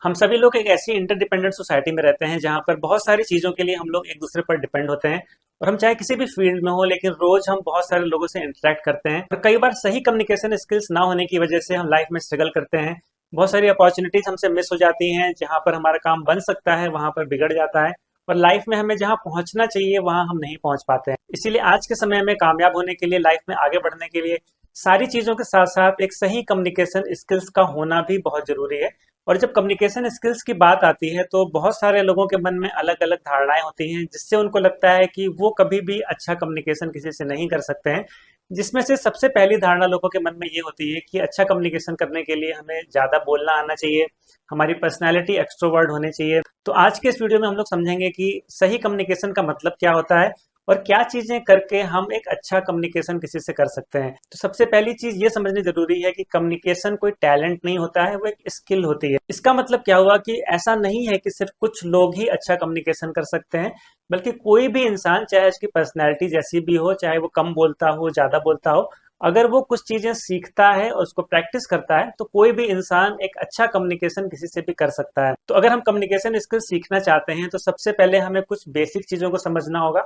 हम सभी लोग एक ऐसी इंटरडिपेंडेंट सोसाइटी में रहते हैं जहाँ पर बहुत सारी चीज़ों के लिए हम लोग एक दूसरे पर डिपेंड होते हैं। और हम चाहे किसी भी फील्ड में हो, लेकिन रोज हम बहुत सारे लोगों से इंटरेक्ट करते हैं और कई बार सही कम्युनिकेशन स्किल्स ना होने की वजह से हम लाइफ में स्ट्रगल करते हैं। बहुत सारी अपॉर्चुनिटीज हमसे मिस हो जाती हैं, जहाँ पर हमारा काम बन सकता है वहां पर बिगड़ जाता है। और लाइफ में हमें जहाँ पहुंचना चाहिए वहां हम नहीं पहुंच पाते हैं। इसीलिए आज के समय में कामयाब होने के लिए, लाइफ में आगे बढ़ने के लिए, सारी चीजों के साथ साथ एक सही कम्युनिकेशन स्किल्स का होना भी बहुत जरूरी है। और जब कम्युनिकेशन स्किल्स की बात आती है तो बहुत सारे लोगों के मन में अलग अलग धारणाएं होती हैं, जिससे उनको लगता है कि वो कभी भी अच्छा कम्युनिकेशन किसी से नहीं कर सकते हैं। जिसमें से सबसे पहली धारणा लोगों के मन में ये होती है कि अच्छा कम्युनिकेशन करने के लिए हमें ज़्यादा बोलना आना चाहिए, हमारी पर्सनैलिटी एक्सट्रोवर्ट होनी चाहिए। तो आज के इस वीडियो में हम लोग समझेंगे कि सही कम्युनिकेशन का मतलब क्या होता है और क्या चीजें करके हम एक अच्छा कम्युनिकेशन किसी से कर सकते हैं। तो सबसे पहली चीज ये समझनी जरूरी है कि कम्युनिकेशन कोई टैलेंट नहीं होता है, वो एक स्किल होती है। इसका मतलब क्या हुआ कि ऐसा नहीं है कि सिर्फ कुछ लोग ही अच्छा कम्युनिकेशन कर सकते हैं, बल्कि कोई भी इंसान, चाहे उसकी पर्सनैलिटी जैसी भी हो, चाहे वो कम बोलता हो ज्यादा बोलता हो, अगर वो कुछ चीजें सीखता है और उसको प्रैक्टिस करता है तो कोई भी इंसान एक अच्छा कम्युनिकेशन किसी से भी कर सकता है। तो अगर हम कम्युनिकेशन स्किल सीखना चाहते हैं तो सबसे पहले हमें कुछ बेसिक चीजों को समझना होगा,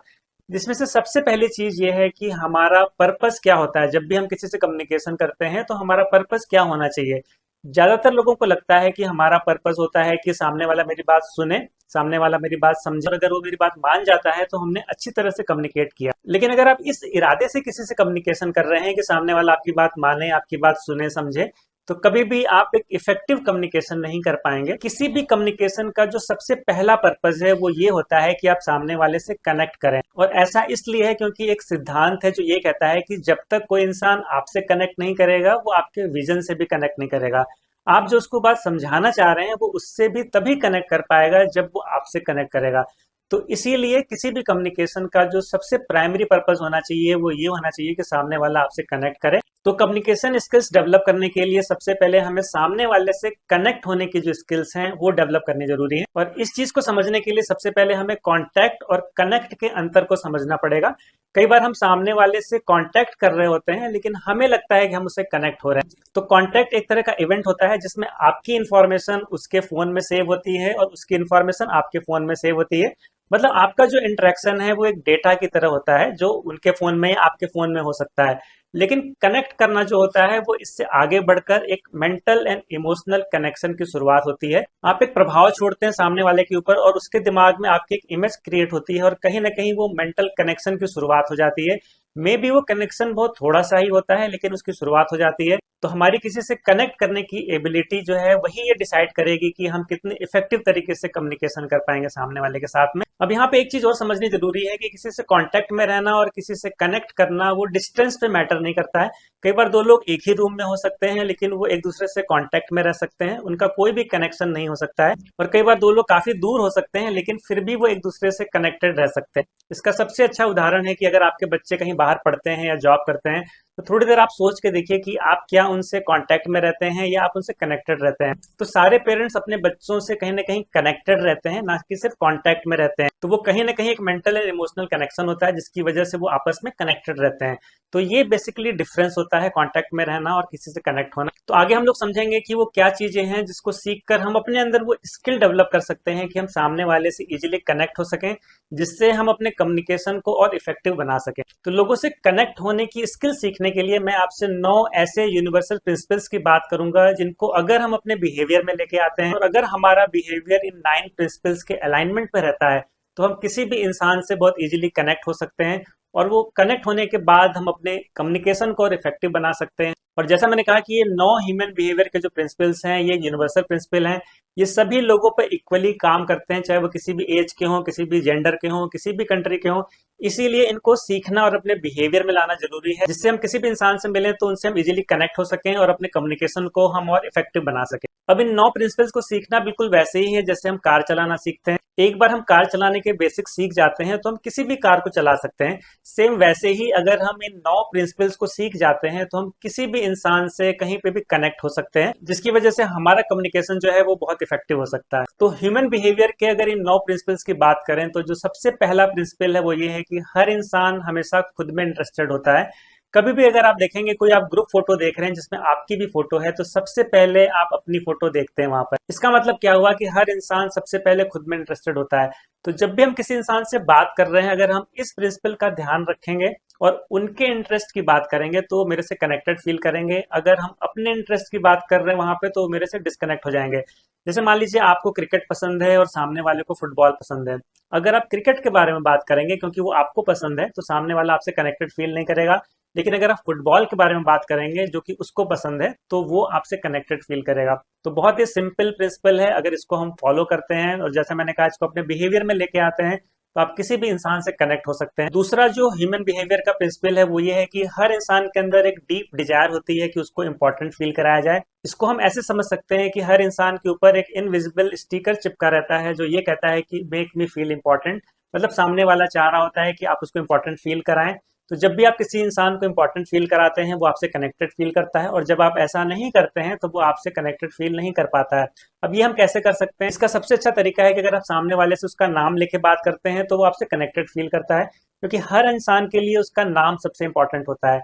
जिसमें से सबसे पहली चीज ये है कि हमारा पर्पस क्या होता है। जब भी हम किसी से कम्युनिकेशन करते हैं तो हमारा पर्पस क्या होना चाहिए। ज्यादातर लोगों को लगता है कि हमारा पर्पस होता है कि सामने वाला मेरी बात सुने, सामने वाला मेरी बात समझे, और अगर वो मेरी बात मान जाता है तो हमने अच्छी तरह से कम्युनिकेट किया। लेकिन अगर आप इस इरादे से किसी से कम्युनिकेशन कर रहे हैं कि सामने वाला आपकी बात माने, आपकी बात सुने समझे, तो कभी भी आप एक इफेक्टिव कम्युनिकेशन नहीं कर पाएंगे। किसी भी कम्युनिकेशन का जो सबसे पहला पर्पस है वो ये होता है कि आप सामने वाले से कनेक्ट करें। और ऐसा इसलिए है क्योंकि एक सिद्धांत है जो ये कहता है कि जब तक कोई इंसान आपसे कनेक्ट नहीं करेगा वो आपके विजन से भी कनेक्ट नहीं करेगा। आप जो उसको बात समझाना चाह रहे हैं वो उससे भी तभी कनेक्ट कर पाएगा जब वो आपसे कनेक्ट करेगा। तो इसीलिए किसी भी कम्युनिकेशन का जो सबसे प्राइमरी पर्पस होना चाहिए वो ये होना चाहिए कि सामने वाला आपसे कनेक्ट करे। तो कम्युनिकेशन स्किल्स डेवलप करने के लिए सबसे पहले हमें सामने वाले से कनेक्ट होने की जो स्किल्स हैं वो डेवलप करनी जरूरी है। और इस चीज को समझने के लिए सबसे पहले हमें कांटेक्ट और कनेक्ट के अंतर को समझना पड़ेगा। कई बार हम सामने वाले से कांटेक्ट कर रहे होते हैं लेकिन हमें लगता है कि हम उससे कनेक्ट हो रहे हैं। तो कांटेक्ट एक तरह का इवेंट होता है जिसमें आपकी इंफॉर्मेशन उसके फोन में सेव होती है और उसकी इंफॉर्मेशन आपके फोन में सेव होती है। मतलब आपका जो इंटरेक्शन है वो एक डेटा की तरह होता है जो उनके फोन में आपके फोन में हो सकता है। लेकिन कनेक्ट करना जो होता है वो इससे आगे बढ़कर एक मेंटल एंड इमोशनल कनेक्शन की शुरुआत होती है। आप एक प्रभाव छोड़ते हैं सामने वाले के ऊपर और उसके दिमाग में आपकी एक इमेज क्रिएट होती है और कहीं ना कहीं वो मेंटल कनेक्शन की शुरुआत हो जाती है। मे बी वो कनेक्शन बहुत थोड़ा सा ही होता है लेकिन उसकी शुरुआत हो जाती है। तो हमारी किसी से कनेक्ट करने की एबिलिटी जो है वही ये डिसाइड करेगी कि हम कितने इफेक्टिव तरीके से कम्युनिकेशन कर पाएंगे सामने वाले के साथ में। अब यहाँ पे एक चीज और समझनी जरूरी है कि किसी से कांटेक्ट में रहना और किसी से कनेक्ट करना वो डिस्टेंस पे मैटर नहीं करता है। कई बार दो लोग एक ही रूम में हो सकते हैं लेकिन वो एक दूसरे से कांटेक्ट में रह सकते हैं, उनका कोई भी कनेक्शन नहीं हो सकता है। और कई बार दो लोग काफी दूर हो सकते हैं लेकिन फिर भी वो एक दूसरे से कनेक्टेड रह सकते हैं। इसका सबसे अच्छा उदाहरण है कि अगर आपके बच्चे कहीं बाहर पढ़ते हैं या जॉब करते हैं तो थोड़ी देर आप सोच के देखिए कि आप क्या उनसे कांटेक्ट में रहते हैं या आप उनसे कनेक्टेड रहते हैं। तो सारे पेरेंट्स अपने बच्चों से कहीं ना कहीं कनेक्टेड रहते हैं, ना कि सिर्फ कांटेक्ट में रहते हैं। तो वो कहीं ना कहीं एक मेंटल एंड इमोशनल कनेक्शन होता है जिसकी वजह से वो आपस में कनेक्टेड रहते हैं। तो ये बेसिकली डिफरेंस होता है कांटेक्ट में रहना और किसी से कनेक्ट होना। तो आगे हम लोग समझेंगे कि वो क्या चीजें हैं जिसको सीख कर हम अपने अंदर वो स्किल डेवलप कर सकते हैं कि हम सामने वाले से इजीली कनेक्ट हो सकें, जिससे हम अपने कम्युनिकेशन को और इफेक्टिव बना सकें। तो लोगों से कनेक्ट होने की स्किल सीखने के लिए मैं आपसे 9 ऐसे यूनिवर्सल प्रिंसिपल्स की बात करूंगा जिनको अगर हम अपने बिहेवियर में लेके आते हैं और अगर हमारा बिहेवियर इन 9 प्रिंसिपल्स के अलाइनमेंट पे रहता है तो हम किसी भी इंसान से बहुत इजीली कनेक्ट हो सकते हैं। और वो कनेक्ट होने के बाद हम अपने कम्युनिकेशन को और इफेक्टिव बना सकते हैं। और जैसा मैंने कहा कि ये 9 ह्यूमन बिहेवियर के जो प्रिंसिपल्स हैं ये यूनिवर्सल प्रिंसिपल हैं। ये सभी लोगों पर इक्वली काम करते हैं, चाहे वो किसी भी एज के हों, किसी भी जेंडर के हों, किसी भी कंट्री के हों। इसीलिए इनको सीखना और अपने बिहेवियर में लाना जरूरी है, जिससे हम किसी भी इंसान से मिलें तो उनसे हम इजीली कनेक्ट हो सकें और अपने कम्युनिकेशन को हम और इफेक्टिव बना सकें। अब इन 9 प्रिंसिपल्स को सीखना बिल्कुल वैसे ही है जैसे हम कार चलाना सीखते हैं। एक बार हम कार चलाने के बेसिक सीख जाते हैं तो हम किसी भी कार को चला सकते हैं। सेम वैसे ही अगर हम इन 9 प्रिंसिपल्स को सीख जाते हैं तो हम किसी भी इंसान से कहीं पे भी कनेक्ट हो सकते हैं, जिसकी वजह से हमारा कम्युनिकेशन जो है वो बहुत इफेक्टिव हो सकता है। तो ह्यूमन बिहेवियर के अगर इन 9 प्रिंसिपल्स की बात करें तो जो सबसे पहला प्रिंसिपल है वो ये है कि हर इंसान हमेशा खुद में इंटरेस्टेड होता है। कभी भी अगर आप देखेंगे कोई आप ग्रुप फोटो देख रहे हैं जिसमें आपकी भी फोटो है, तो सबसे पहले आप अपनी फोटो देखते हैं वहां पर। इसका मतलब क्या हुआ कि हर इंसान सबसे पहले खुद में इंटरेस्टेड होता है। तो जब भी हम किसी इंसान से बात कर रहे हैं, अगर हम इस प्रिंसिपल का ध्यान रखेंगे और उनके इंटरेस्ट की बात करेंगे तो वो मेरे से कनेक्टेड फील करेंगे। अगर हम अपने इंटरेस्ट की बात कर रहे हैं वहां पे, तो वो मेरे से डिस्कनेक्ट हो जाएंगे। जैसे मान लीजिए आपको क्रिकेट पसंद है और सामने वाले को फुटबॉल पसंद है। अगर आप क्रिकेट के बारे में बात करेंगे क्योंकि वो आपको पसंद है, तो सामने वाला आपसे कनेक्टेड फील नहीं करेगा। लेकिन अगर आप फुटबॉल के बारे में बात करेंगे जो कि उसको पसंद है, तो वो आपसे कनेक्टेड फील करेगा। तो बहुत ही सिंपल प्रिंसिपल है, अगर इसको हम फॉलो करते हैं और जैसा मैंने कहा इसको अपने बिहेवियर में लेके आते हैं, तो आप किसी भी इंसान से कनेक्ट हो सकते हैं। दूसरा जो ह्यूमन बिहेवियर का प्रिंसिपल है वो ये है कि हर इंसान के अंदर एक डीप डिजायर होती है कि उसको इंपॉर्टेंट फील कराया जाए। इसको हम ऐसे समझ सकते हैं कि हर इंसान के ऊपर एक इनविजिबल स्टिकर चिपका रहता है जो ये कहता है कि मेक मी फील इंपॉर्टेंट। मतलब सामने वाला चाह रहा होता है कि आप उसको इंपॉर्टेंट फील कराएं। तो जब भी आप किसी इंसान को इंपॉर्टेंट फील कराते हैं, वो आपसे कनेक्टेड फील करता है, और जब आप ऐसा नहीं करते हैं तो वो आपसे कनेक्टेड फील नहीं कर पाता है। अब ये हम कैसे कर सकते हैं? इसका सबसे अच्छा तरीका है कि अगर आप सामने वाले से उसका नाम लेके बात करते हैं तो वो आपसे कनेक्टेड फील करता है, क्योंकि हर इंसान के लिए उसका नाम सबसे इंपॉर्टेंट होता है।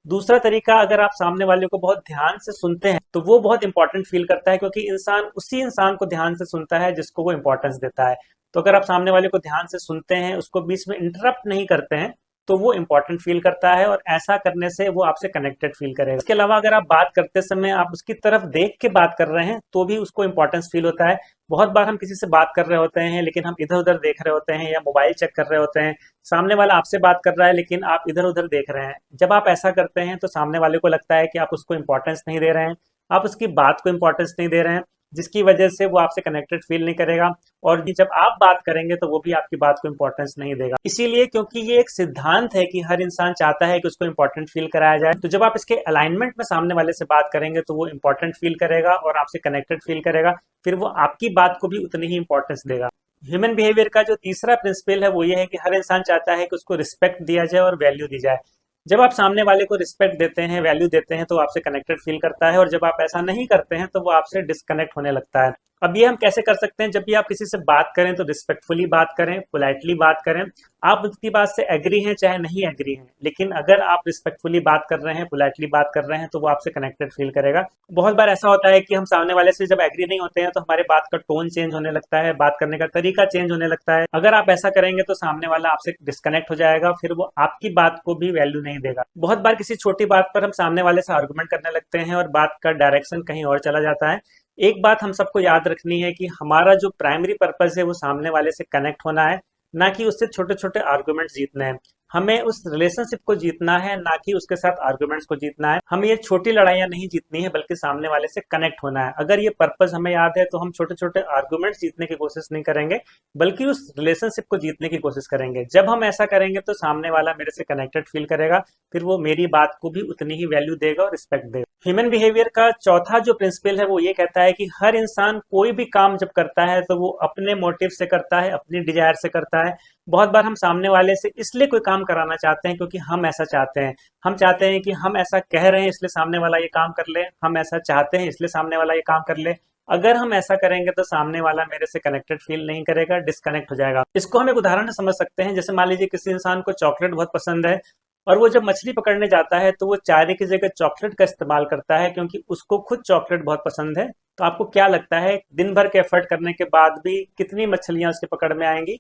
दूसरा तरीका, अगर आप सामने वाले को बहुत ध्यान से सुनते हैं तो वो बहुत इंपॉर्टेंट फील करता है, क्योंकि इंसान उसी इंसान को ध्यान से सुनता है जिसको वो इंपॉर्टेंस देता है। तो अगर आप सामने वाले को ध्यान से सुनते हैं, उसको बीच में इंटरप्ट नहीं करते हैं, तो वो इंपॉर्टेंट फील करता है, और ऐसा करने से वो आपसे कनेक्टेड फील करेगा। इसके अलावा अगर आप बात करते समय आप उसकी तरफ देख के बात कर रहे हैं तो भी उसको इंपॉर्टेंस फील होता है। बहुत बार हम किसी से बात कर रहे होते हैं लेकिन हम इधर उधर देख रहे होते हैं या मोबाइल चेक कर रहे होते हैं। सामने वाला आपसे बात कर रहा है लेकिन आप इधर उधर देख रहे हैं। जब आप ऐसा करते हैं तो सामने वाले को लगता है कि आप उसको इंपॉर्टेंस नहीं दे रहे हैं, आप उसकी बात को इंपॉर्टेंस नहीं दे रहे हैं, जिसकी वजह से वो आपसे कनेक्टेड फील नहीं करेगा। और जब आप बात करेंगे तो वो भी आपकी बात को इंपॉर्टेंस नहीं देगा। इसीलिए, क्योंकि ये एक सिद्धांत है कि हर इंसान चाहता है कि उसको इंपॉर्टेंट फील कराया जाए, तो जब आप इसके अलाइनमेंट में सामने वाले से बात करेंगे तो वो इंपॉर्टेंट फील करेगा और आपसे कनेक्टेड फील करेगा। फिर वो आपकी बात को भी उतनी ही इंपॉर्टेंस देगा। ह्यूमन बिहेवियर का जो तीसरा प्रिंसिपल है वो ये है कि हर इंसान चाहता है कि उसको रिस्पेक्ट दिया जाए और वैल्यू दी जाए। जब आप सामने वाले को रिस्पेक्ट देते हैं, वैल्यू देते हैं, तो वो आपसे कनेक्टेड फील करता है, और जब आप ऐसा नहीं करते हैं तो वो आपसे डिस्कनेक्ट होने लगता है। अब ये हम कैसे कर सकते हैं? जब भी आप किसी से बात करें तो रिस्पेक्टफुली बात करें, पोलाइटली बात करें। आप उसकी बात से एग्री हैं चाहे नहीं एग्री हैं, लेकिन अगर आप रिस्पेक्टफुली बात कर रहे हैं, पोलाइटली बात कर रहे हैं, तो वो आपसे कनेक्टेड फील करेगा। बहुत बार ऐसा होता है कि हम सामने वाले से जब एग्री नहीं होते हैं तो हमारे बात का टोन चेंज होने लगता है, बात करने का तरीका चेंज होने लगता है। अगर आप ऐसा करेंगे तो सामने वाला आपसे डिस्कनेक्ट हो जाएगा, फिर वो आपकी बात को भी वैल्यू नहीं देगा। बहुत बार किसी छोटी बात पर हम सामने वाले से आर्गुमेंट करने लगते हैं और बात का डायरेक्शन कहीं और चला जाता है। एक बात हम सबको याद रखनी है कि हमारा जो प्राइमरी पर्पस है वो सामने वाले से कनेक्ट होना है, ना कि उससे छोटे छोटे आर्गुमेंट्स जीतने हैं। हमें उस रिलेशनशिप को जीतना है, ना कि उसके साथ आर्गुमेंट्स को जीतना है। हमें ये छोटी लड़ाइयां नहीं जीतनी है, बल्कि सामने वाले से कनेक्ट होना है। अगर ये पर्पस हमें याद है तो हम छोटे छोटे आर्गुमेंट्स जीतने की कोशिश नहीं करेंगे, बल्कि उस रिलेशनशिप को जीतने की कोशिश करेंगे। जब हम ऐसा करेंगे तो सामने वाला मेरे से कनेक्टेड फील करेगा, फिर वो मेरी बात को भी उतनी ही वैल्यू देगा और रिस्पेक्ट देगा। ह्यूमन बिहेवियर का चौथा जो प्रिंसिपल है वो ये कहता है कि हर इंसान कोई भी काम जब करता है तो वो अपने मोटिव से करता है, अपनी डिजायर से करता है। बहुत बार हम सामने वाले से इसलिए कोई काम कराना चाहते हैं क्योंकि हम ऐसा चाहते हैं। हम चाहते हैं कि हम ऐसा कह रहे हैं इसलिए सामने वाला ये काम कर ले, हम ऐसा चाहते हैं इसलिए सामने वाला ये काम कर ले। अगर हम ऐसा करेंगे तो सामने वाला मेरे से कनेक्टेड फील नहीं करेगा, डिस्कनेक्ट हो जाएगा। इसको हम एक उदाहरण से समझ सकते हैं। जैसे मान लीजिए किसी इंसान को चॉकलेट बहुत पसंद है, और वो जब मछली पकड़ने जाता है तो वो चारे की जगह चॉकलेट का इस्तेमाल करता है, क्योंकि उसको खुद चॉकलेट बहुत पसंद है। तो आपको क्या लगता है, दिन भर के एफर्ट करने के बाद भी कितनी मछलियां उसकी पकड़ में आएंगी?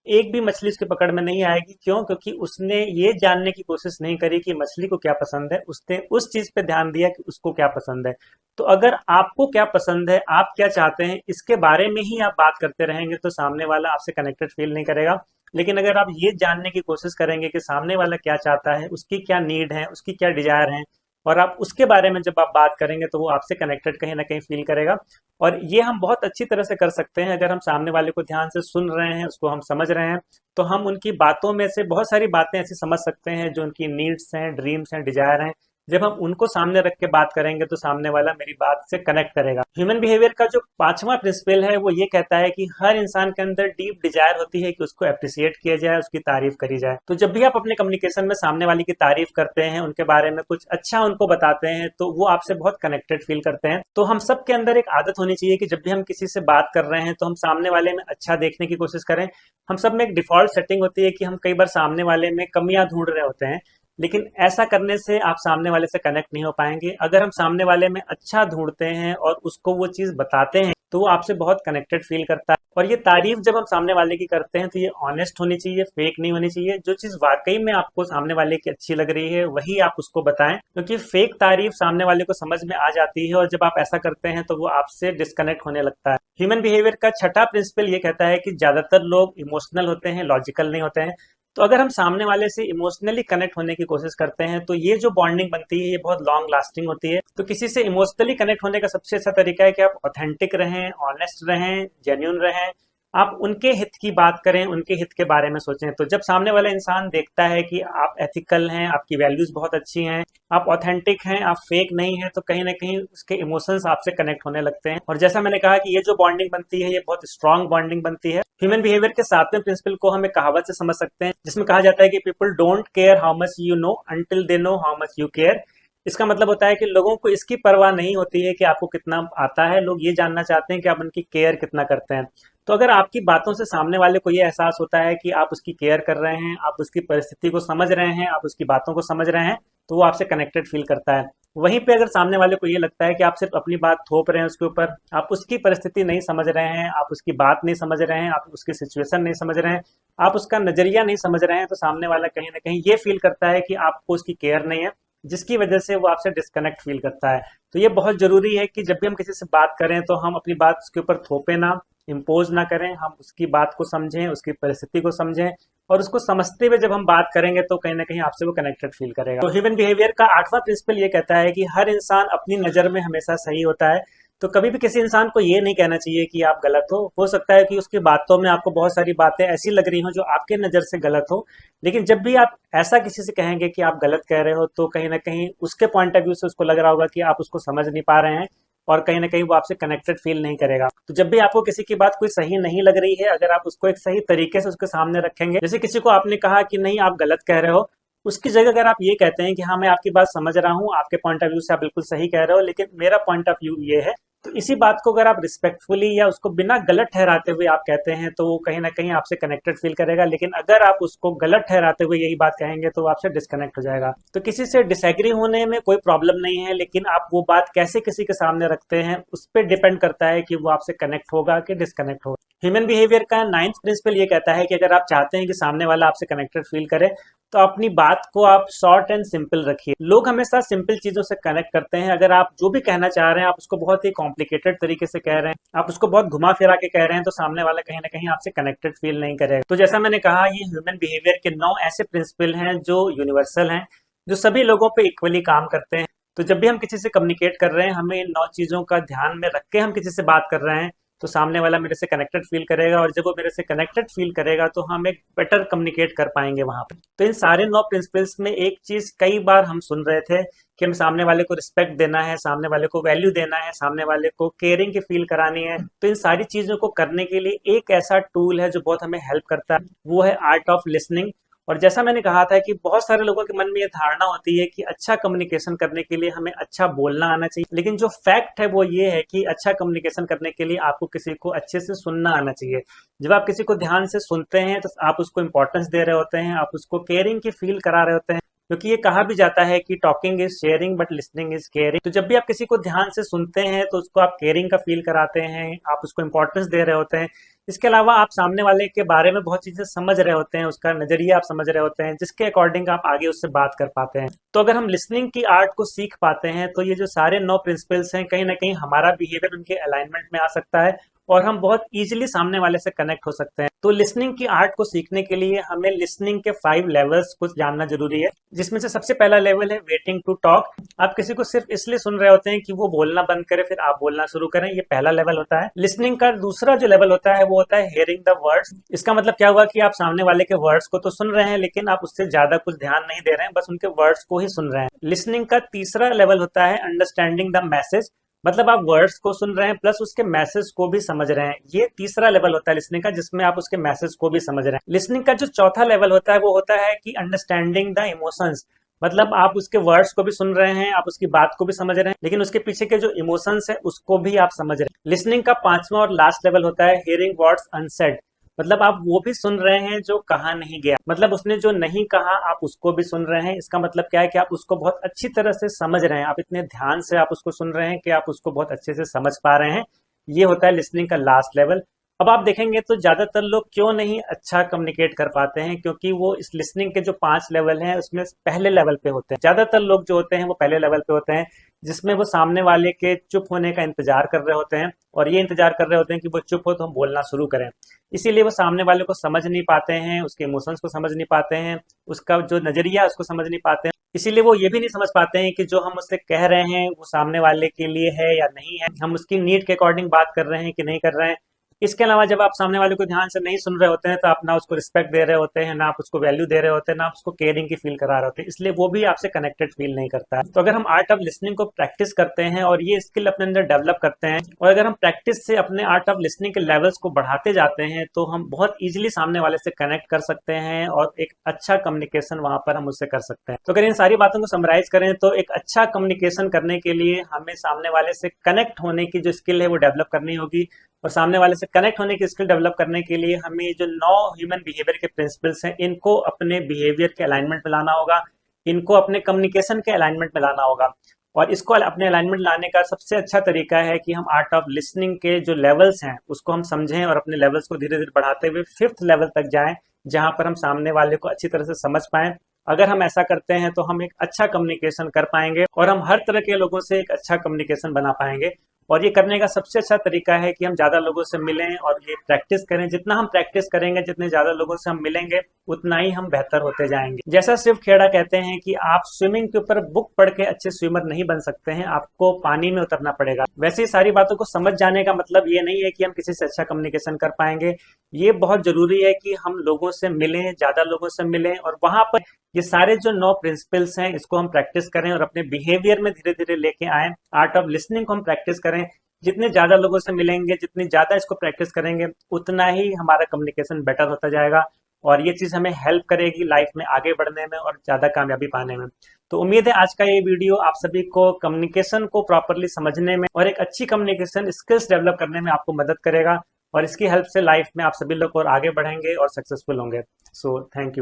एक भी मछली उसकी पकड़ में नहीं आएगी। क्यों? क्योंकि उसने ये जानने की कोशिश नहीं करी कि मछली को क्या पसंद है, उसने उस चीज पे ध्यान दिया कि उसको क्या पसंद है। तो अगर आपको क्या पसंद है, आप क्या चाहते हैं, इसके बारे में ही आप बात करते रहेंगे तो सामने वाला आपसे कनेक्टेड फील नहीं करेगा। लेकिन अगर आप ये जानने की कोशिश करेंगे कि सामने वाला क्या चाहता है, उसकी क्या नीड है, उसकी क्या डिजायर है, और आप उसके बारे में जब आप बात करेंगे तो वो आपसे कनेक्टेड कहीं ना कहीं फील करेगा। और ये हम बहुत अच्छी तरह से कर सकते हैं अगर हम सामने वाले को ध्यान से सुन रहे हैं, उसको हम समझ रहे हैं। तो हम उनकी बातों में से बहुत सारी बातें ऐसी समझ सकते हैं जो उनकी नीड्स हैं, ड्रीम्स हैं, डिजायर हैं। जब हम उनको सामने रख के बात करेंगे तो सामने वाला मेरी बात से कनेक्ट करेगा। ह्यूमन बिहेवियर का जो पांचवा प्रिंसिपल है वो ये कहता है कि हर इंसान के अंदर डीप डिजायर होती है कि उसको अप्रिशिएट किया जाए, उसकी तारीफ करी जाए। तो जब भी आप अपने कम्युनिकेशन में सामने वाले की तारीफ करते हैं, उनके बारे में कुछ अच्छा उनको बताते हैं, तो वो आपसे बहुत कनेक्टेड फील करते हैं। तो हम सब के अंदर एक आदत होनी चाहिए कि जब भी हम किसी से बात कर रहे हैं तो हम सामने वाले में अच्छा देखने की कोशिश करें। हम सब में एक डिफॉल्ट सेटिंग होती है कि हम कई बार सामने वाले में कमियां ढूंढ रहे होते हैं, लेकिन ऐसा करने से आप सामने वाले से कनेक्ट नहीं हो पाएंगे। अगर हम सामने वाले में अच्छा ढूंढते हैं और उसको वो चीज़ बताते हैं तो वो आपसे बहुत कनेक्टेड फील करता है। और ये तारीफ जब हम सामने वाले की करते हैं तो ये ऑनेस्ट होनी चाहिए, फेक नहीं होनी चाहिए। जो चीज़ वाकई में आपको सामने वाले की अच्छी लग रही है वही आप उसको बताएं, क्योंकि फेक तारीफ सामने वाले को समझ में आ जाती है और जब आप ऐसा करते हैं तो वो आपसे डिस्कनेक्ट होने लगता है। ह्यूमन बिहेवियर का छठा प्रिंसिपल ये कहता है कि ज्यादातर लोग इमोशनल होते हैं, लॉजिकल नहीं होते हैं। तो अगर हम सामने वाले से इमोशनली कनेक्ट होने की कोशिश करते हैं तो ये जो बॉन्डिंग बनती है ये बहुत लॉन्ग लास्टिंग होती है। तो किसी से इमोशनली कनेक्ट होने का सबसे अच्छा तरीका है कि आप ऑथेंटिक रहें, ऑनेस्ट रहें, जेन्यून रहें। आप उनके हित की बात करें, उनके हित के बारे में सोचें। तो जब सामने वाला इंसान देखता है कि आप एथिकल हैं, आपकी वैल्यूज बहुत अच्छी हैं, आप ऑथेंटिक हैं, आप फेक नहीं हैं, तो कहीं ना कहीं उसके इमोशंस आपसे कनेक्ट होने लगते हैं। और जैसा मैंने कहा कि ये जो बॉन्डिंग बनती है ये बहुत स्ट्रांग बॉन्डिंग बनती है। ह्यूमन बिहेवियर के सातवें प्रिंसिपल को हम एक कहावत से समझ सकते हैं, जिसमें कहा जाता है कि people don't care how much you know until they know how much you care. इसका मतलब होता है कि लोगों को इसकी परवाह नहीं होती है कि आपको कितना आता है, लोग ये जानना चाहते हैं कि आप उनकी केयर कितना करते हैं। तो अगर आपकी बातों से सामने वाले को ये एहसास होता है कि आप उसकी केयर कर रहे हैं, आप उसकी परिस्थिति को समझ रहे हैं, आप उसकी बातों को समझ रहे हैं, तो वो आपसे कनेक्टेड फील करता है। वहीं पे अगर सामने वाले को ये लगता है कि आप सिर्फ अपनी बात थोप रहे हैं उसके ऊपर, आप उसकी परिस्थिति नहीं समझ रहे हैं, आप उसकी बात नहीं समझ रहे हैं, आप उसकी सिचुएशन नहीं समझ रहे हैं, आप उसका नजरिया नहीं समझ रहे हैं, तो सामने वाला कहीं ना कहीं ये फील करता है कि आपको उसकी केयर नहीं है, जिसकी वजह से वो आपसे डिस्कनेक्ट फील करता है। तो ये बहुत जरूरी है कि जब भी हम किसी से बात करें तो हम अपनी बात उसके ऊपर थोपे ना, इम्पोज ना करें, हम उसकी बात को समझें, उसकी परिस्थिति को समझें, और उसको समझते हुए जब हम बात करेंगे तो कहीं ना कहीं आपसे वो कनेक्टेड फील करेगा। तो ह्यूमन बिहेवियर का आठवां प्रिंसिपल ये कहता है कि हर इंसान अपनी नजर में हमेशा सही होता है। तो कभी भी किसी इंसान को ये नहीं कहना चाहिए कि आप गलत हो सकता है कि उसकी बातों में आपको बहुत सारी बातें ऐसी लग रही हो जो आपके नजर से गलत हो, लेकिन जब भी आप ऐसा किसी से कहेंगे कि आप गलत कह रहे हो तो कहीं ना कहीं उसके पॉइंट ऑफ व्यू से उसको लग रहा होगा कि आप उसको समझ नहीं पा रहे हैं और कहीं ना कहीं वो आपसे कनेक्टेड फील नहीं करेगा। तो जब भी आपको किसी की बात कोई सही नहीं लग रही है, अगर आप उसको एक सही तरीके से उसके सामने रखेंगे, जैसे किसी को आपने कहा कि नहीं आप गलत कह रहे हो, उसकी जगह अगर आप ये कहते हैं कि हाँ मैं आपकी बात समझ रहा हूँ, आपके पॉइंट ऑफ व्यू से आप बिल्कुल सही कह रहे हो, लेकिन मेरा पॉइंट ऑफ व्यू ये है, तो इसी बात को अगर आप रिस्पेक्टफुली या उसको बिना गलत ठहराते हुए आप कहते हैं तो वो कहीं ना कहीं आपसे कनेक्टेड फील करेगा। लेकिन अगर आप उसको गलत ठहराते हुए यही बात कहेंगे तो वो आपसे डिस्कनेक्ट हो जाएगा। तो किसी से डिसएग्री होने में कोई प्रॉब्लम नहीं है, लेकिन आप वो बात कैसे किसी के सामने रखते हैं उस पर डिपेंड करता है कि वो आपसे कनेक्ट होगा कि डिस्कनेक्ट होगा। ह्यूमन बिहेवियर का नाइन्थ प्रिंसिपल ये कहता है कि अगर आप चाहते हैं कि सामने वाला आपसे कनेक्टेड फील करे तो अपनी बात को आप शॉर्ट एंड सिंपल रखिए। लोग हमेशा सिंपल चीजों से कनेक्ट करते हैं। अगर आप जो भी कहना चाह रहे हैं आप उसको बहुत ही कॉम्प्लिकेटेड तरीके से कह रहे हैं, आप उसको बहुत घुमा फिरा के कह रहे हैं, तो सामने वाला कहीं ना कहीं आपसे कनेक्टेड फील नहीं करेगा। तो जैसा मैंने कहा ये ह्यूमन बिहेवियर के 9 ऐसे प्रिंसिपल हैं जो यूनिवर्सल हैं, जो सभी लोगों पे इक्वली काम करते हैं। तो जब भी हम किसी से कम्युनिकेट कर रहे हैं हमें इन 9 चीजों का ध्यान में रख के हम किसी से बात कर रहे हैं, तो सामने वाला मेरे से कनेक्टेड फील करेगा, और जब वो मेरे से कनेक्टेड फील करेगा तो हम एक बेटर कम्युनिकेट कर पाएंगे वहां पे। तो इन सारे 9 प्रिंसिपल्स में एक चीज कई बार हम सुन रहे थे कि हम सामने वाले को रिस्पेक्ट देना है, सामने वाले को वैल्यू देना है, सामने वाले को केयरिंग की फील करानी है। तो इन सारी चीजों को करने के लिए एक ऐसा टूल है जो बहुत हमें हेल्प करता है, वो है आर्ट ऑफ लिसनिंग। और जैसा मैंने कहा था कि बहुत सारे लोगों के मन में ये धारणा होती है कि अच्छा कम्युनिकेशन करने के लिए हमें अच्छा बोलना आना चाहिए, लेकिन जो फैक्ट है वो ये है कि अच्छा कम्युनिकेशन करने के लिए आपको किसी को अच्छे से सुनना आना चाहिए। जब आप किसी को ध्यान से सुनते हैं तो आप उसको इंपॉर्टेंस दे रहे होते हैं, आप उसको केयरिंग की फील करा रहे होते हैं, क्योंकि ये कहा भी जाता है कि talking is sharing but listening is caring. तो जब भी आप किसी को ध्यान से सुनते हैं तो उसको आप केयरिंग का फील कराते हैं, आप उसको इंपॉर्टेंस दे रहे होते हैं। इसके अलावा आप सामने वाले के बारे में बहुत चीजें समझ रहे होते हैं, उसका नजरिया आप समझ रहे होते हैं, जिसके अकॉर्डिंग आप आगे उससे बात कर पाते हैं। तो अगर हम लिसनिंग की आर्ट को सीख पाते हैं तो ये जो सारे 9 प्रिंसिपल्स हैं कहीं ना कहीं हमारा बिहेवियर उनके अलाइनमेंट में आ सकता है और हम बहुत इजीली सामने वाले से कनेक्ट हो सकते हैं। तो लिसनिंग की आर्ट को सीखने के लिए हमें लिसनिंग के 5 लेवल्स को जानना जरूरी है, जिसमें से सबसे पहला लेवल है वेटिंग टू टॉक। आप किसी को सिर्फ इसलिए सुन रहे होते हैं कि वो बोलना बंद करे फिर आप बोलना शुरू करें, ये पहला लेवल होता है। लिसनिंग का दूसरा जो लेवल होता है वो होता है हियरिंग द वर्ड्स। इसका मतलब क्या हुआ कि आप सामने वाले के वर्ड्स को तो सुन रहे हैं लेकिन आप उससे ज्यादा कुछ ध्यान नहीं दे रहे हैं, बस उनके वर्ड्स को ही सुन रहे हैं। लिसनिंग का तीसरा लेवल होता है अंडरस्टैंडिंग द मैसेज। मतलब आप वर्ड्स को सुन रहे हैं प्लस उसके मैसेज को भी समझ रहे हैं। ये तीसरा लेवल होता है लिसनिंग का, जिसमें आप उसके मैसेज को भी समझ रहे हैं। लिसनिंग का जो चौथा लेवल होता है वो होता है कि अंडरस्टैंडिंग द इमोशंस। मतलब आप उसके वर्ड्स को भी सुन रहे हैं, आप उसकी बात को भी समझ रहे हैं, लेकिन उसके पीछे के जो इमोशंस है उसको भी आप समझ रहे हैं। लिसनिंग का पांचवा और लास्ट लेवल होता है हियरिंग व्हाट्स अनसेड। मतलब आप वो भी सुन रहे हैं जो कहा नहीं गया, मतलब उसने जो नहीं कहा आप उसको भी सुन रहे हैं। इसका मतलब क्या है कि आप उसको बहुत अच्छी तरह से समझ रहे हैं, आप इतने ध्यान से आप उसको सुन रहे हैं कि आप उसको बहुत अच्छे से समझ पा रहे हैं। ये होता है लिसनिंग का लास्ट लेवल। अब आप देखेंगे तो ज्यादातर लोग क्यों नहीं अच्छा कम्युनिकेट कर पाते हैं, क्योंकि वो इस लिसनिंग के जो 5 लेवल हैं उसमें पहले लेवल पे होते हैं। ज्यादातर लोग जो होते हैं वो पहले लेवल पे होते हैं, जिसमें वो सामने वाले के चुप होने का इंतजार कर रहे होते हैं, और ये इंतजार कर रहे होते हैं कि वो चुप हो तो हम बोलना शुरू करें। इसीलिए वो सामने वाले को समझ नहीं पाते हैं, उसके इमोशंस को समझ नहीं पाते हैं, उसका जो नजरिया है उसको समझ नहीं पाते हैं। इसीलिए वो ये भी नहीं समझ पाते हैं कि जो हम उससे कह रहे हैं वो सामने वाले के लिए है या नहीं है, हम उसकी नीड के अकॉर्डिंग बात कर रहे हैं कि नहीं कर रहे हैं। इसके अलावा जब आप सामने वाले को ध्यान से नहीं सुन रहे होते हैं तो आप ना उसको रिस्पेक्ट दे रहे होते हैं, ना आप उसको वैल्यू दे रहे होते हैं, ना आप उसको केयरिंग की फील करा रहे होते हैं, इसलिए वो भी आपसे कनेक्टेड फील नहीं करता है। तो अगर हम आर्ट ऑफ लिसनिंग को प्रैक्टिस करते हैं और ये स्किल अपने अंदर डेवलप करते हैं, और अगर हम प्रैक्टिस से अपने आर्ट ऑफ लिसनिंग के लेवल्स को बढ़ाते जाते हैं, तो हम बहुत ईजिली सामने वाले से कनेक्ट कर सकते हैं और एक अच्छा कम्युनिकेशन वहां पर हम उससे कर सकते हैं। तो अगर इन सारी बातों को समराइज करें तो एक अच्छा कम्युनिकेशन करने के लिए हमें सामने वाले से कनेक्ट होने की जो स्किल है वो डेवलप करनी होगी, और सामने वाले से कनेक्ट होने की स्किल डेवलप करने के लिए हमें जो 9 ह्यूमन बिहेवियर के प्रिंसिपल्स हैं इनको अपने बिहेवियर के अलाइनमेंट में लाना होगा, इनको अपने कम्युनिकेशन के अलाइनमेंट में लाना होगा। और इसको अपने अलाइनमेंट लाने का सबसे अच्छा तरीका है कि हम आर्ट ऑफ लिसनिंग के जो लेवल्स हैं उसको हम समझें और अपने लेवल्स को धीरे धीरे बढ़ाते हुए 5th लेवल तक जाएं, जहां पर हम सामने वाले को अच्छी तरह से समझ पाएं। अगर हम ऐसा करते हैं तो हम एक अच्छा कम्युनिकेशन कर पाएंगे और हम हर तरह के लोगों से एक अच्छा कम्युनिकेशन बना पाएंगे। और ये करने का सबसे अच्छा तरीका है कि हम ज्यादा लोगों से मिलें और ये प्रैक्टिस करें। जितना हम प्रैक्टिस करेंगे, जितने ज्यादा लोगों से हम मिलेंगे, उतना ही हम बेहतर होते जाएंगे। जैसा शिव खेड़ा कहते हैं कि आप स्विमिंग के ऊपर बुक पढ़ के अच्छे स्विमर नहीं बन सकते हैं, आपको पानी में उतरना पड़ेगा। वैसे ही सारी बातों को समझ जाने का मतलब ये नहीं है कि हम किसी से अच्छा कम्युनिकेशन कर पाएंगे। ये बहुत जरूरी है कि हम लोगों से मिलें, ज्यादा लोगों से मिलें, और वहां पर ये सारे जो 9 प्रिंसिपल्स हैं इसको हम प्रैक्टिस करें और अपने बिहेवियर में धीरे धीरे लेके आए। आर्ट ऑफ लिसनिंग को हम प्रैक्टिस करें। जितने ज्यादा लोगों से मिलेंगे, जितनी ज्यादा इसको प्रैक्टिस करेंगे, उतना ही हमारा कम्युनिकेशन बेटर होता जाएगा, और ये चीज हमें हेल्प करेगी लाइफ में आगे बढ़ने में और ज्यादा कामयाबी पाने में। तो उम्मीद है आज का ये वीडियो आप सभी को कम्युनिकेशन को प्रॉपरली समझने में और एक अच्छी कम्युनिकेशन स्किल्स डेवलप करने में आपको मदद करेगा, और इसकी हेल्प से लाइफ में आप सभी लोग और आगे बढ़ेंगे और सक्सेसफुल होंगे। So thank you.